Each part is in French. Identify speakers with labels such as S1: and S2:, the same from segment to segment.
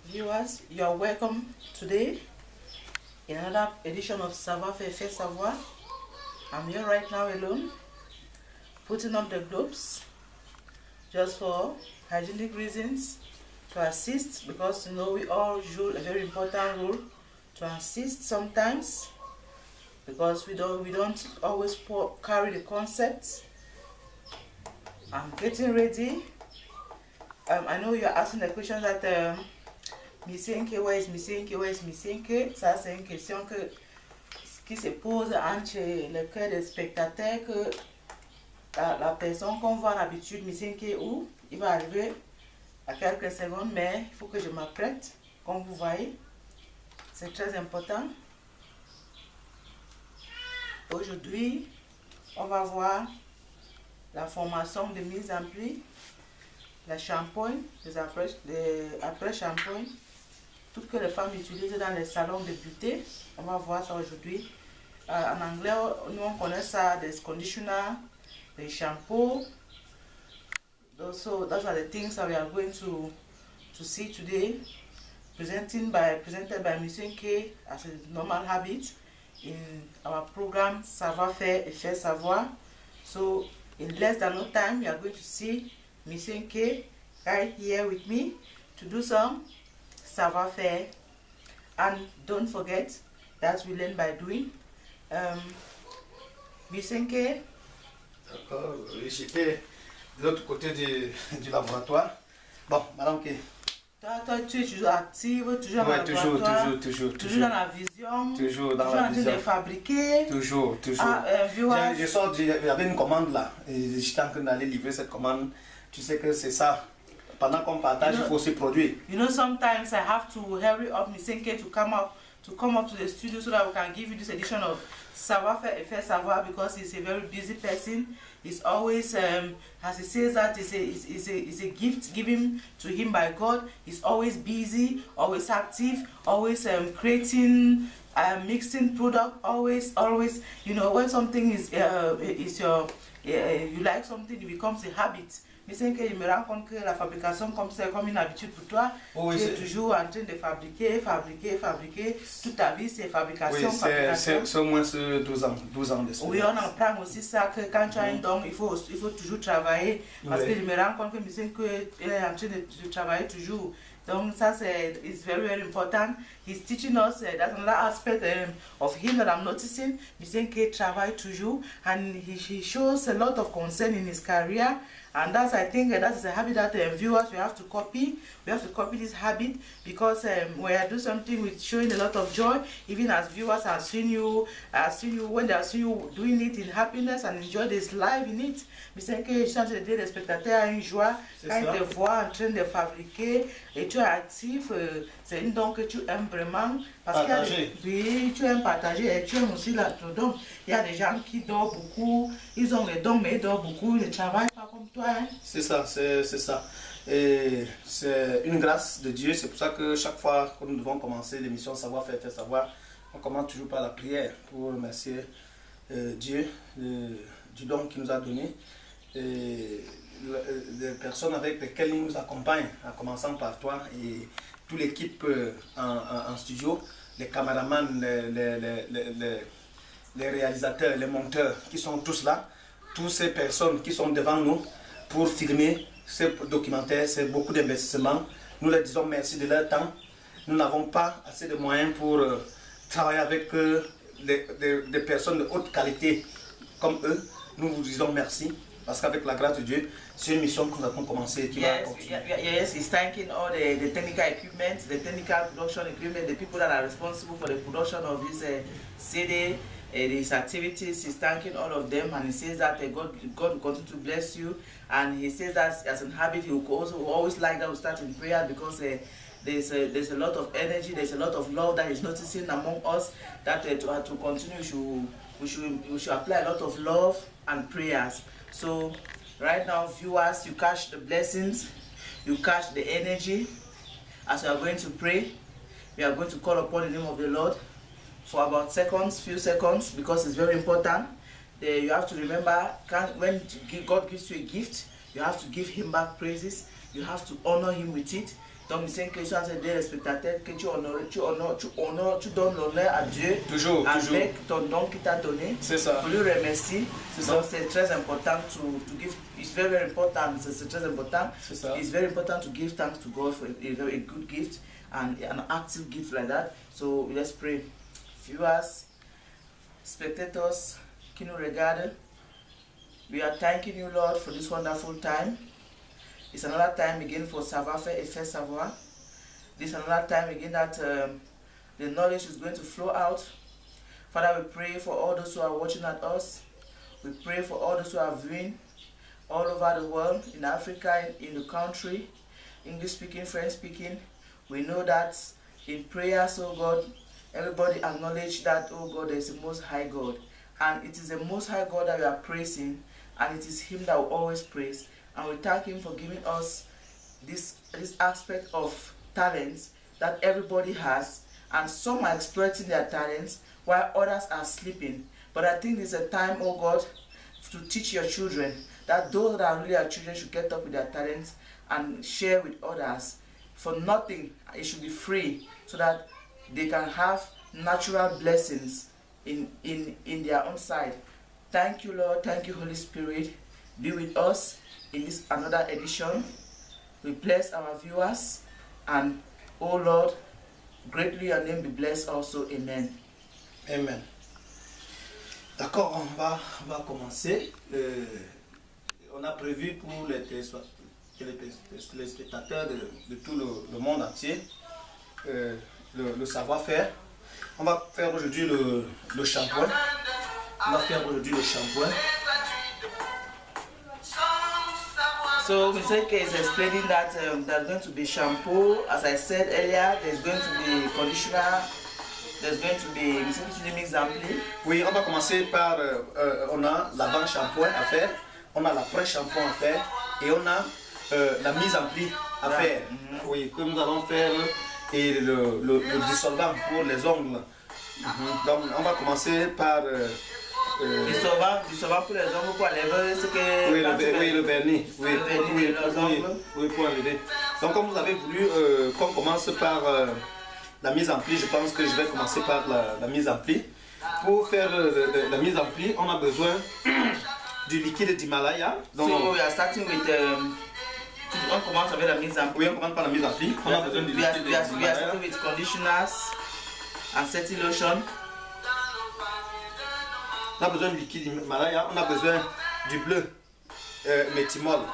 S1: Viewers, you are welcome today in another edition of Savoir Faire Savoir. I'm here right now alone, putting up the globes just for hygienic reasons, to assist, because we all use a very important role to assist sometimes, because we don't always carry the concepts. I'm getting ready. I know you're asking the question that Missenke, where is Missenke, where is Missenke? Ça, c'est une question qui se pose entre le cœur des spectateurs, que la personne qu'on voit d'habitude, Missenke, où il va arriver à quelques secondes, mais il faut que je m'apprête, comme vous voyez. C'est très important. Aujourd'hui, on va voir la formation de mise en pli, la shampoing, les après-shampoing, tout ce que les femmes utilisent dans les salons de beauté. On va voir ça aujourd'hui. En anglais, nous on connaît ça des conditioners, des shampoos. Those are the things that we are going to see today, presented by Missenke as a normal habit in our program Savoir Faire et Faire Savoir. So in less than no time, we are going to see Missenke right here with me to do some Savoir Faire. And don't forget that we learn by doing. Missenke.
S2: D'accord, j'étais de l'autre côté du laboratoire. Bon, madame K.
S1: Toi, tu es toujours active, toujours
S2: ouais,
S1: dans le laboratoire,
S2: toujours
S1: dans la vision,
S2: toujours dans la vision,
S1: en train de fabriquer.
S2: Toujours. Je sors, il y avait une commande là, et j'étais en train d'aller livrer cette commande. Tu sais que c'est ça. Pendant qu'on partage, il faut aussi produire.
S1: You know, sometimes I have to hurry up Missenke to come up to the studio so that we can give you this edition of Savoir Faire et Faire Savoir, because he's a very busy person. He's always, as he says that, it's a gift given to him by God. He's always busy, always active, always creating, mixing product, always, you know, when something is you like something, it becomes a habit. Missenke, je me rends compte que la fabrication comme c'est comme une habitude pour toi.
S2: Oui,
S1: tu es toujours en train de fabriquer. Toute ta vie, c'est fabrication.
S2: Oui, c'est au moins 12 ans d'expérience.
S1: Oui, on apprend aussi ça, que quand tu as un don, il faut toujours travailler. Parce que je me rends compte que Missenke est en train de travailler toujours. Donc ça, it's very, very important. He's teaching us, that's another aspect of him that I'm noticing. Missenke travaille toujours, and he shows a lot of concern in his career. And I think that is a habit that viewers, we have to copy. We have to copy this habit, because when I do something with showing a lot of joy, even as viewers are seeing you when they are seeing you doing it in happiness and enjoy this life in it. Missenke change de dire les spectateurs à une joie quand ils te voient en train de fabriquer et tu es actif. C'est une don que tu aimes vraiment. Parce que tu aimes partager et tu aimes aussi le don. Il y a des gens qui dorment beaucoup, ils ont les dons mais ils dorment beaucoup, ils ne travaillent pas comme toi. Hein?
S2: C'est ça. Et c'est une grâce de Dieu. C'est pour ça que chaque fois que nous devons commencer l'émission Savoir Faire Savoir, on commence toujours par la prière pour remercier Dieu du don qu'il nous a donné. Et les personnes avec lesquelles il nous accompagne, en commençant par toi et toute l'équipe en studio, les caméramans, les réalisateurs, les monteurs qui sont tous là, toutes ces personnes qui sont devant nous pour filmer ces documentaires. C'est beaucoup d'investissement. Nous leur disons merci de leur temps. Nous n'avons pas assez de moyens pour travailler avec des personnes de haute qualité comme eux. Nous vous disons merci, parce qu'avec la grâce de Dieu, c'est une mission que nous avons commencé et qui va continuer.
S1: Yes, he's thanking all the technical equipment, the technical production equipment, the people that are responsible for the production of this CD, his activities. He's thanking all of them, and he says that God will continue to bless you. And he says that as a habit, he will also always like that we start in prayer, because there's a lot of energy, there's a lot of love that he's noticing among us, that to continue we should apply a lot of love and prayers. So right now, viewers, you catch the blessings, you catch the energy. As we are going to pray, we are going to call upon the name of the Lord for about few seconds, because it's very important. You have to remember, when God gives you a gift, you have to give him back praises. You have to honor him with it. Donc, il sait que tu as des spectateurs, que tu donnes l'honneur à Dieu.
S2: Toujours.
S1: Avec ton don qu'il t'a donné.
S2: C'est ça.
S1: Pour lui remercier. Donc, c'est très important to give. It's very important. C'est très important.
S2: C'est ça.
S1: It's very important to give thanks to God for a good gift and an active gift like that. So, let's pray. Viewers, spectators qui nous regardent, we are thanking you, Lord, for this wonderful time. It's another time again for Savoir Faire et Faire Savoir. This is another time again that the knowledge is going to flow out. Father, we pray for all those who are watching at us. We pray for all those who are viewing all over the world, in Africa, in the country, English speaking, French speaking. We know that in prayers, oh God, everybody acknowledge that, oh God, there is a Most High God. And it is the Most High God that we are praising, and it is Him that we always praise. And we thank Him for giving us this aspect of talents that everybody has, and some are exploiting their talents while others are sleeping. But I think it's a time, oh God, to teach your children that those that are really our children should get up with their talents and share with others. For nothing, it should be free, so that they can have natural blessings in their own side. Thank you, Lord. Thank you, Holy Spirit. Be with us in this another edition. We bless our viewers, and oh Lord, greatly your name be blessed also. Amen.
S2: Amen. D'accord, on va commencer. On a prévu pour les téléspectateurs de tout le monde entier le savoir-faire. On va faire aujourd'hui le shampoing.
S1: So Mr. is explaining that there's going to be shampoo. As I said earlier, there's going to be conditioner. There's going to be
S2: Oui, on va commencer par on a l'avant-shampoing à faire, on a l'après-shampoing à faire et on a la mise en pli à faire. Oui, que nous allons faire et le dissolvant pour les ongles. Donc on va commencer par
S1: dissolvant pour les ongles pour enlever ce que
S2: le vernis. Oui, pour enlever. Donc comme vous avez voulu qu'on commence par la mise en pli, je pense que je vais commencer par la mise en pli. Pour faire la mise en pli, on a besoin du liquide d'Himalaya.
S1: So we are starting with on commence avec la mise en pli.
S2: Oui, on commence par la mise en pli. On a besoin du liquide
S1: d'Himalaya. We are starting with conditioners and setting lotion.
S2: On a besoin du liquide d'Himalaya. On a besoin du bleu méthymol.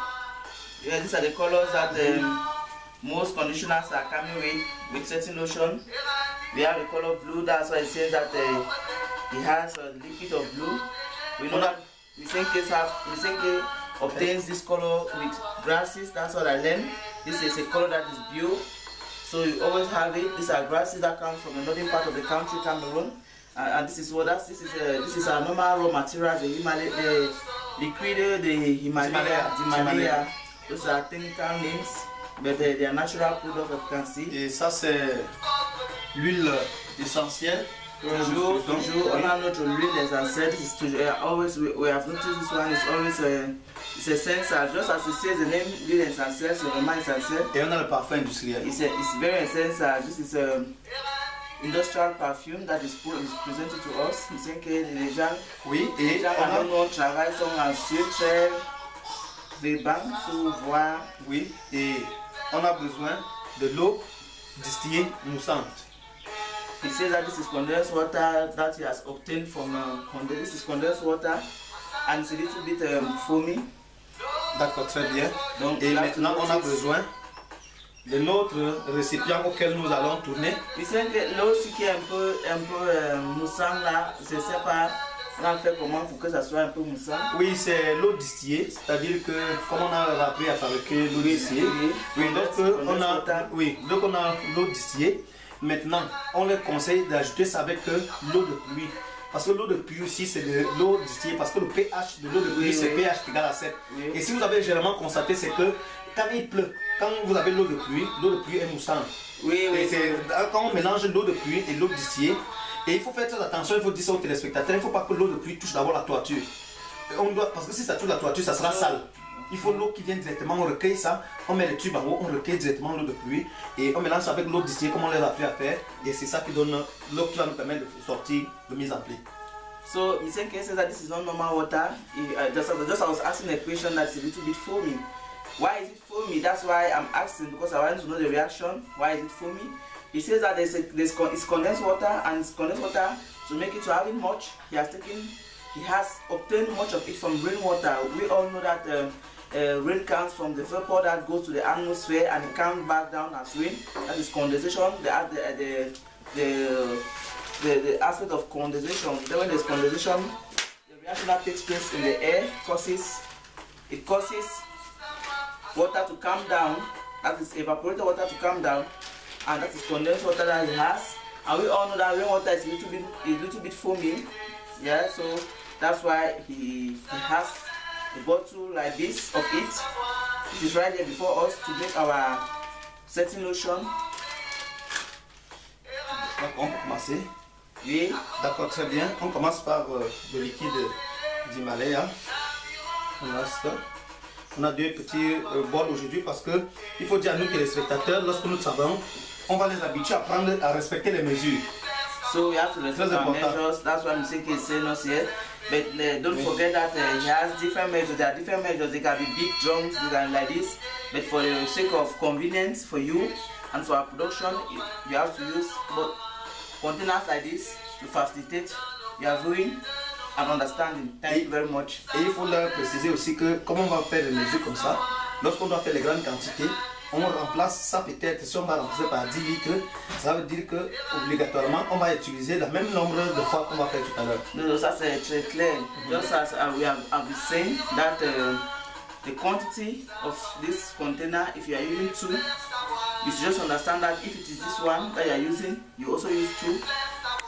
S1: Yeah, these are the colors that most conditioners are coming with setting lotion. We have the color blue. That's why it says that it has a liquid of blue. We know that Misenke obtains this color with grasses. That's what I learned. This is a color that is blue, so you always have it. These are grasses that come from the northern part of the country, Cameroon, and this is our normal raw materials. The liquid, the Himalaya. Those are technical names, but they are natural products that you can see.
S2: Et ça c'est l'huile essentielle.
S1: Toujours, on a notre huile essentielle. This is always we have noticed this one is always it's essential. Just as it says the name huile essentielle, c'est vraiment essentiel.
S2: Et on a le parfum industriel.
S1: It's very essential. This is industrial perfume that is presented to us. Il sait que les gens,
S2: et
S1: on travaille sont anxieux, très vébans pour voir.
S2: Oui, et on a besoin de l'eau distillée moussante.
S1: He says that this is condensed water that he has obtained from this is condensed water, and it's a little bit foamy.
S2: D'accord, très bien.
S1: Donc,
S2: et maintenant on a besoin de notre récipient auquel nous allons tourner.
S1: Il sait que l'eau qui est un peu moussant là, je ne sais pas, on a fait comment pour que ça soit un peu moussant.
S2: Oui, c'est l'eau distillée, c'est-à-dire que comme on a appris à fabriquer l'eau distillée, donc on a l'eau distillée. Maintenant, on leur conseille d'ajouter ça avec l'eau de pluie. Parce que l'eau de pluie aussi, c'est de l'eau distillée. Parce que le pH de l'eau de pluie, c'est pH égal à 7. Et si vous avez généralement constaté, c'est que quand il pleut, quand vous avez l'eau de pluie est moussante. Quand on mélange l'eau de pluie et l'eau distillée, et il faut faire très attention, il faut dire ça aux téléspectateurs, il ne faut pas que l'eau de pluie touche d'abord la toiture. Parce que si ça touche la toiture, ça sera sale. il faut l'eau qui vient directement, on recueille ça, on met le tube en haut, on recueille directement l'eau de pluie et on mélange avec l'eau distillée comme on les a appris à faire et c'est ça qui donne l'eau qui va nous permettre de sortir de mise en pli.
S1: So Misenke says that this is not normal water. Just I was asking a question that's a little bit foamy. Why is it foamy? That's why I'm asking, because I want to know the reaction. Why is it foamy? He says that it's condensed water, and it's condensed water to make it to having much. He has obtained much of it from rainwater. We all know that rain comes from the vapor that goes to the atmosphere and it comes back down as rain. That is condensation. The aspect of condensation. Then when there's condensation, the reaction that takes place in the air causes water to come down. That is evaporated water to come down, and that is condensed water that it has. And we all know that rainwater is a little bit foamy. Yeah, so that's why he has a bottle like this of it, which is right there before us to make our setting lotion.
S2: Donc on peut commencer.
S1: Oui.
S2: D'accord, très bien. On commence par le liquide d'Himalaya. On a deux petits bols aujourd'hui parce que il faut dire à nous que les spectateurs, lorsque nous travaillons, on va les habituer à respecter les mesures.
S1: So we have to respect our measures. That's why Misenke is saying us here. But don't forget that he has different measures. There are different measures. They can be big drums, they can like this. But for the sake of convenience for you and for our production, you have to use containers like this to facilitate your viewing and understanding. Thank you very much.
S2: Et il faut leur préciser aussi que comme on va faire des mesures comme ça, lorsqu'on doit faire les grandes quantités, on remplace ça peut-être, si on va remplacer par 10 litres, ça veut dire que obligatoirement on va utiliser le même nombre de fois qu'on va faire tout à l'heure.
S1: No, that's très clair. Just as we have been saying that the quantity of this container, if you are using 2, you should just understand that if it is this one that you are using, you also use 2,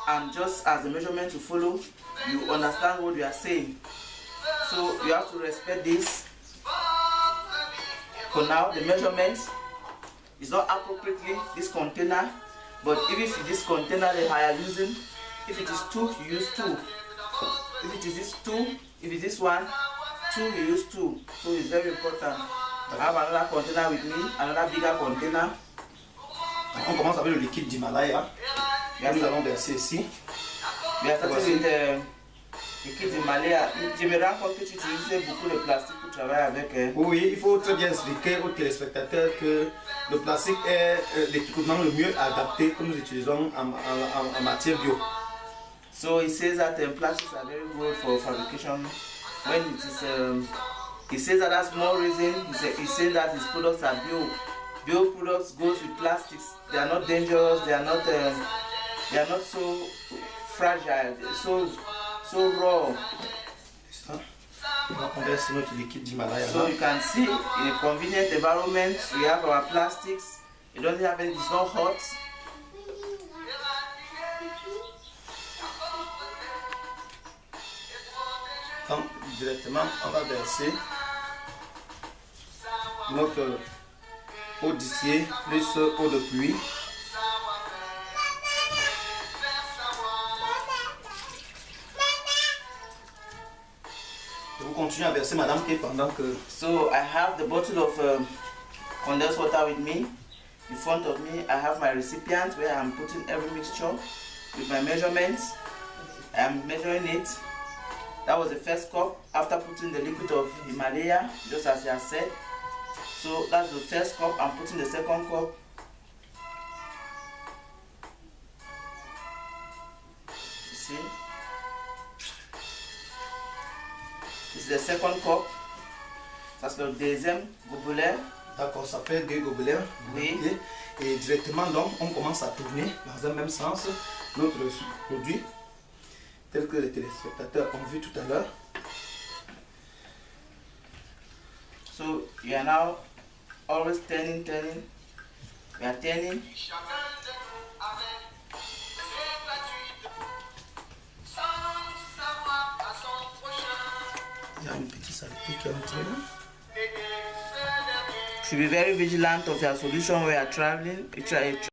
S1: and just as the measurement to follow, you understand what we are saying. So you have to respect this. For now, the measurement is not appropriately this container, but if this container that I am using, if it is 2, you use 2. If it is this 2, if it is this one, 2, you use 2. So it's very important. I have another container with me, another bigger container.
S2: On commence avec le liquide d'Himalaya. Nous allons verser ici.
S1: We are starting with the liquide d'Himalaya. Je me rends compte que tu utilises beaucoup de plastique pour travailler avec.
S2: Oui, il faut très bien expliquer aux téléspectateurs que le plastique est l'équipement le mieux adapté que nous utilisons en matière bio.
S1: So he says that plastics are very good for fabrication. When it is, he says that that's more reason. He says that his products are bio. Bio products goes with plastics. They are not dangerous. They are not so fragile. So raw.
S2: On verse notre liquide d'Himalaya.
S1: So you can see in a convenient environment we have our plastics. You don't have any. It's not hot.
S2: Donc directement on va verser notre eau distillée plus eau de pluie. Et vous continuez à verser, madame, pendant que...
S1: So I have the bottle of condensed water with me. In front of me I have my recipient where I'm putting every mixture with my measurements. I'm measuring it. That was the first cup after putting the liquid of Himalaya, just as I said. So that's the first cup. I'm putting the second cup. You see? This is the second cup. Ça c'est le deuxième gobelet.
S2: D'accord, ça fait 2 gobelets.
S1: Oui.
S2: Et directement donc on commence à tourner dans un même sens notre produit tel que les téléspectateurs ont vu tout à l'heure.
S1: So you are now always turning. We are turning.
S2: Il y a une petite saleté qui est entrée là.
S1: Should be very vigilant of your solution where you are traveling.